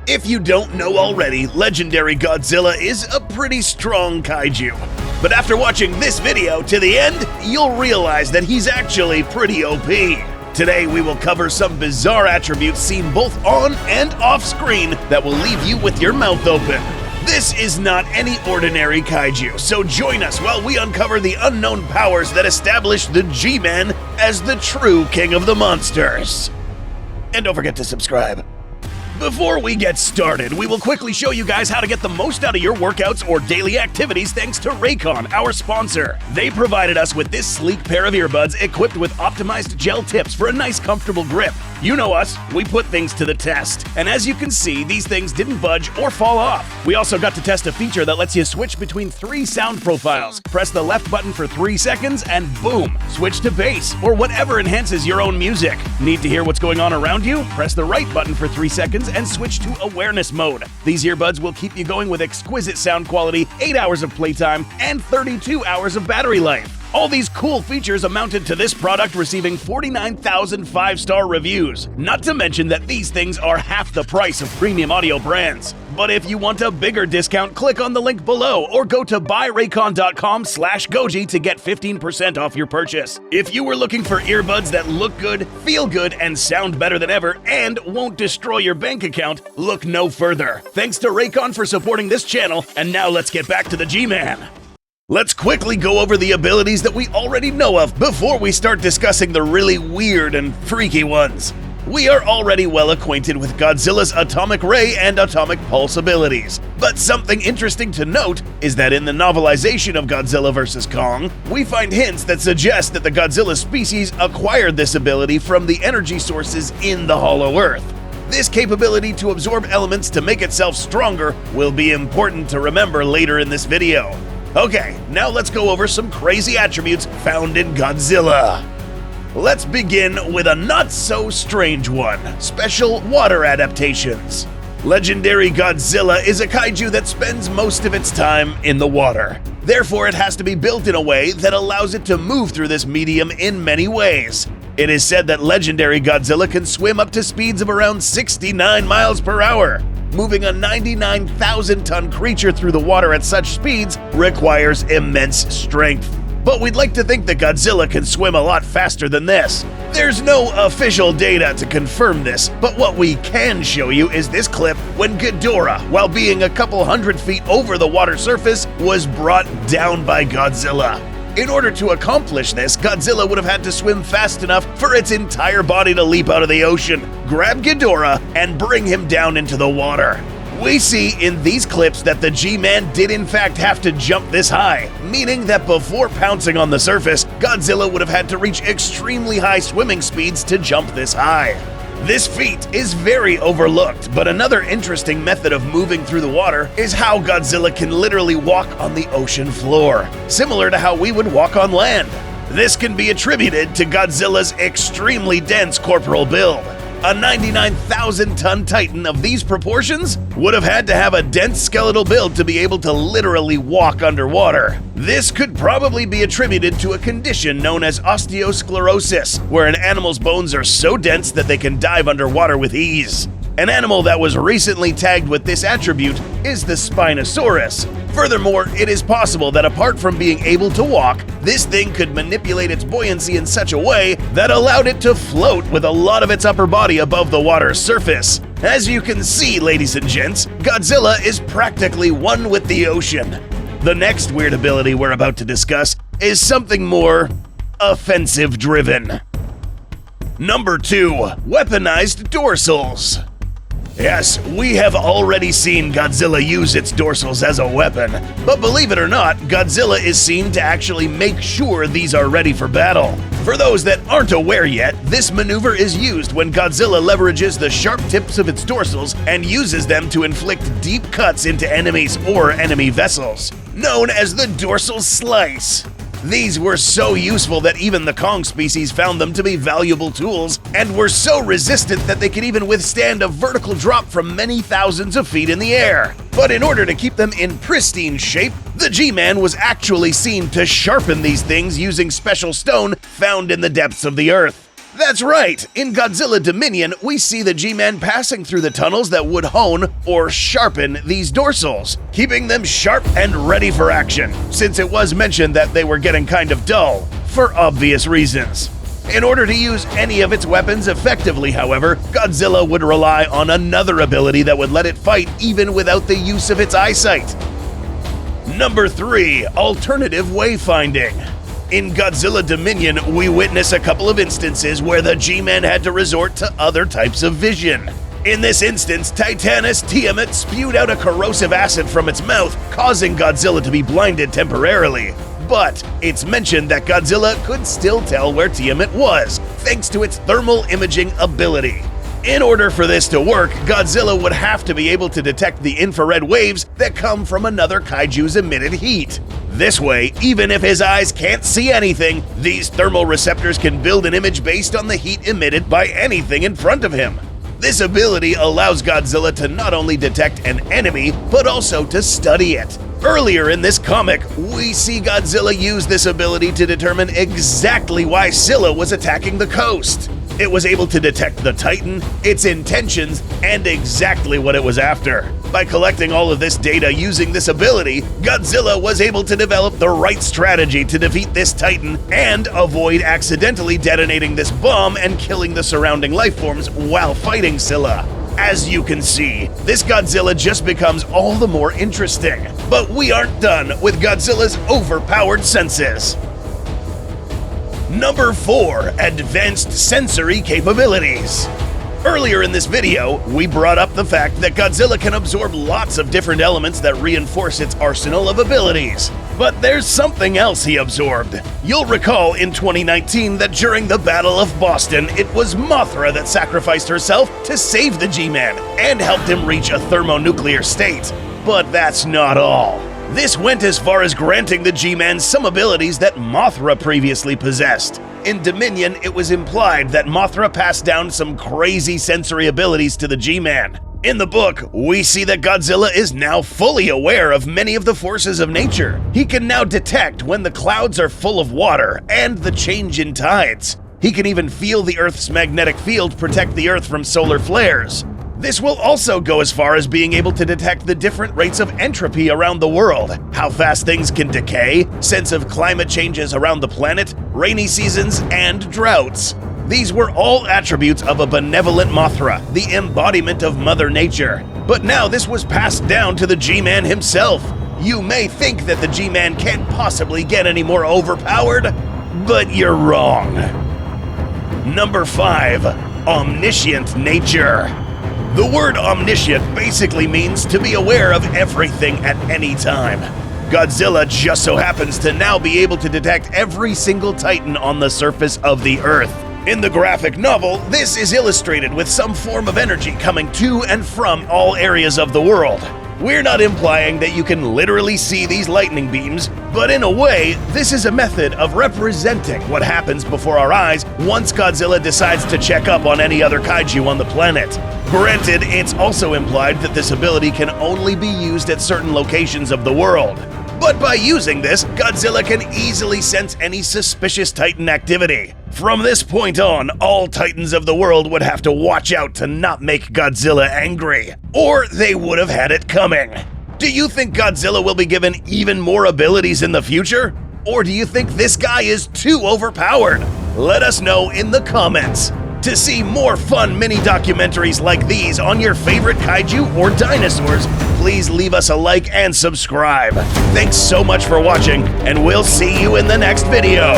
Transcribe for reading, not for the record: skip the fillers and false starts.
If you don't know already, legendary Godzilla is a pretty strong kaiju. But after watching this video to the end, you'll realize that he's actually pretty OP. Today we will cover some bizarre attributes seen both on and off screen that will leave you with your mouth open. This is not any ordinary kaiju, so join us while we uncover the unknown powers that establish the G-Man as the true king of the monsters. And don't forget to subscribe. Before we get started, we will quickly show you guys how to get the most out of your workouts or daily activities thanks to Raycon, our sponsor. They provided us with this sleek pair of earbuds equipped with optimized gel tips for a nice comfortable grip. You know us, we put things to the test. And as you can see, these things didn't budge or fall off. We also got to test a feature that lets you switch between 3 sound profiles. Press the left button for 3 seconds and boom, switch to bass or whatever enhances your own music. Need to hear what's going on around you? Press the right button for 3 seconds and switch to awareness mode. These earbuds will keep you going with exquisite sound quality, 8 hours of playtime, and 32 hours of battery life. All these cool features amounted to this product receiving 49,000 5-star reviews. Not to mention that these things are half the price of premium audio brands. But if you want a bigger discount, click on the link below or go to buyraycon.com/goji to get 15% off your purchase. If you were looking for earbuds that look good, feel good, and sound better than ever, and won't destroy your bank account, look no further. Thanks to Raycon for supporting this channel, and now let's get back to the G-Man. Let's quickly go over the abilities that we already know of before we start discussing the really weird and freaky ones. We are already well acquainted with Godzilla's atomic ray and atomic pulse abilities, but something interesting to note is that in the novelization of Godzilla vs. Kong, we find hints that suggest that the Godzilla species acquired this ability from the energy sources in the Hollow Earth. This capability to absorb elements to make itself stronger will be important to remember later in this video. Okay, now let's go over some crazy attributes found in Godzilla. Let's begin with a not-so-strange one, special water adaptations. Legendary Godzilla is a kaiju that spends most of its time in the water. Therefore, it has to be built in a way that allows it to move through this medium in many ways. It is said that legendary Godzilla can swim up to speeds of around 69 miles per hour. Moving a 99,000-ton creature through the water at such speeds requires immense strength. But we'd like to think that Godzilla can swim a lot faster than this. There's no official data to confirm this, but what we can show you is this clip when Ghidorah, while being a couple hundred feet over the water surface, was brought down by Godzilla. In order to accomplish this, Godzilla would have had to swim fast enough for its entire body to leap out of the ocean, grab Ghidorah, and bring him down into the water. We see in these clips that the G-Man did in fact have to jump this high, meaning that before pouncing on the surface, Godzilla would have had to reach extremely high swimming speeds to jump this high. This feat is very overlooked, but another interesting method of moving through the water is how Godzilla can literally walk on the ocean floor, similar to how we would walk on land. This can be attributed to Godzilla's extremely dense corporal build. A 99,000-ton titan of these proportions would have had to have a dense skeletal build to be able to literally walk underwater. This could probably be attributed to a condition known as osteosclerosis, where an animal's bones are so dense that they can dive underwater with ease. An animal that was recently tagged with this attribute is the Spinosaurus. Furthermore, it is possible that apart from being able to walk, this thing could manipulate its buoyancy in such a way that allowed it to float with a lot of its upper body above the water's surface. As you can see, ladies and gents, Godzilla is practically one with the ocean. The next weird ability we're about to discuss is something more offensive-driven. Number 2. Weaponized Dorsals. Yes, we have already seen Godzilla use its dorsals as a weapon, but believe it or not, Godzilla is seen to actually make sure these are ready for battle. For those that aren't aware yet, this maneuver is used when Godzilla leverages the sharp tips of its dorsals and uses them to inflict deep cuts into enemies or enemy vessels, known as the dorsal slice. These were so useful that even the Kong species found them to be valuable tools, and were so resistant that they could even withstand a vertical drop from many thousands of feet in the air. But in order to keep them in pristine shape, the G-Man was actually seen to sharpen these things using special stone found in the depths of the earth. That's right! In Godzilla Dominion, we see the G-Man passing through the tunnels that would hone or sharpen these dorsals, keeping them sharp and ready for action, since it was mentioned that they were getting kind of dull, for obvious reasons. In order to use any of its weapons effectively, however, Godzilla would rely on another ability that would let it fight even without the use of its eyesight. Number 3. Alternative Wayfinding. In Godzilla Dominion, we witness a couple of instances where the G-Man had to resort to other types of vision. In this instance, Titanus Tiamat spewed out a corrosive acid from its mouth, causing Godzilla to be blinded temporarily. But it's mentioned that Godzilla could still tell where Tiamat was, thanks to its thermal imaging ability. In order for this to work, Godzilla would have to be able to detect the infrared waves that come from another kaiju's emitted heat. This way, even if his eyes can't see anything, these thermal receptors can build an image based on the heat emitted by anything in front of him. This ability allows Godzilla to not only detect an enemy, but also to study it. Earlier in this comic, we see Godzilla use this ability to determine exactly why Scylla was attacking the coast. It was able to detect the Titan, its intentions, and exactly what it was after. By collecting all of this data using this ability, Godzilla was able to develop the right strategy to defeat this Titan and avoid accidentally detonating this bomb and killing the surrounding lifeforms while fighting Scylla. As you can see, this Godzilla just becomes all the more interesting. But we aren't done with Godzilla's overpowered senses. Number 4. Advanced Sensory Capabilities. Earlier in this video, we brought up the fact that Godzilla can absorb lots of different elements that reinforce its arsenal of abilities. But there's something else he absorbed. You'll recall in 2019 that during the Battle of Boston, it was Mothra that sacrificed herself to save the G-Man and helped him reach a thermonuclear state. But that's not all. This went as far as granting the G-Man some abilities that Mothra previously possessed. In Dominion, it was implied that Mothra passed down some crazy sensory abilities to the G-Man. In the book, we see that Godzilla is now fully aware of many of the forces of nature. He can now detect when the clouds are full of water and the change in tides. He can even feel the Earth's magnetic field protect the Earth from solar flares. This will also go as far as being able to detect the different rates of entropy around the world, how fast things can decay, sense of climate changes around the planet, rainy seasons, and droughts. These were all attributes of a benevolent Mothra, the embodiment of Mother Nature. But now this was passed down to the G-Man himself. You may think that the G-Man can't possibly get any more overpowered, but you're wrong. Number 5. Omniscient Nature. The word omniscient basically means to be aware of everything at any time. Godzilla just so happens to now be able to detect every single Titan on the surface of the Earth. In the graphic novel, this is illustrated with some form of energy coming to and from all areas of the world. We're not implying that you can literally see these lightning beams, but in a way, this is a method of representing what happens before our eyes once Godzilla decides to check up on any other kaiju on the planet. Granted, it's also implied that this ability can only be used at certain locations of the world. But by using this, Godzilla can easily sense any suspicious Titan activity. From this point on, all Titans of the world would have to watch out to not make Godzilla angry, or they would have had it coming. Do you think Godzilla will be given even more abilities in the future? Or do you think this guy is too overpowered? Let us know in the comments. To see more fun mini-documentaries like these on your favorite kaiju or dinosaurs, please leave us a like and subscribe. Thanks so much for watching, and we'll see you in the next video.